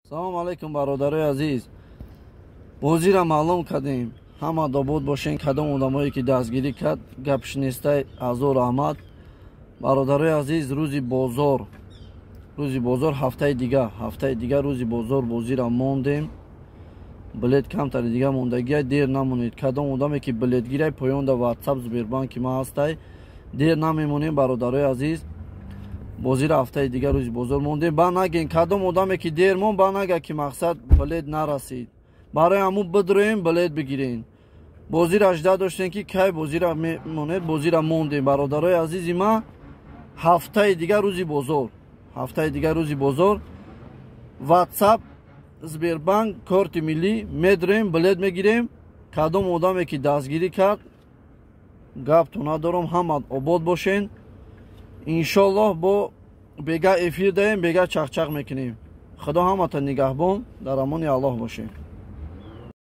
салом алайкум бародарои азиз. Бозира маълум кардем. Ҳама добуд бошен кадом одамое ки дастгирӣ кард гапш нестай азор аҳмад. Бародарои азиз, рӯзи бозор ҳафтаи дига рӯзи бозор бозира мондем. Билет камтари дига мондагия дер намонед. Кадом одаме ки билетгирай поён да WhatsApp Сбербанки ма ҳастай. Дер намемонем бародарои азиз. Бозира ҳафтаи дига рӯзи бозор мондем. Ба нагем кадом одаме ки дер мон ба нага ки мақсад билет нарасид. Барои ҳамун бидроем билет бигирен. Бозира ажда доштем ки кай бозира мемонед, бозира мондем. Бародарои азизи ма ҳафтаи дига рӯзи бозор WhatsApp Сбербанк корти миллӣ медроем, билет мегирем. Кадом одаме ки дастгирӣ кард гапто надорам, ҳама обод бошен. иншоаллоҳ бо бега эфир даем, бега чахчах мекунем. Худо ҳаматон нигаҳбон, дар амони Аллоҳ бошем.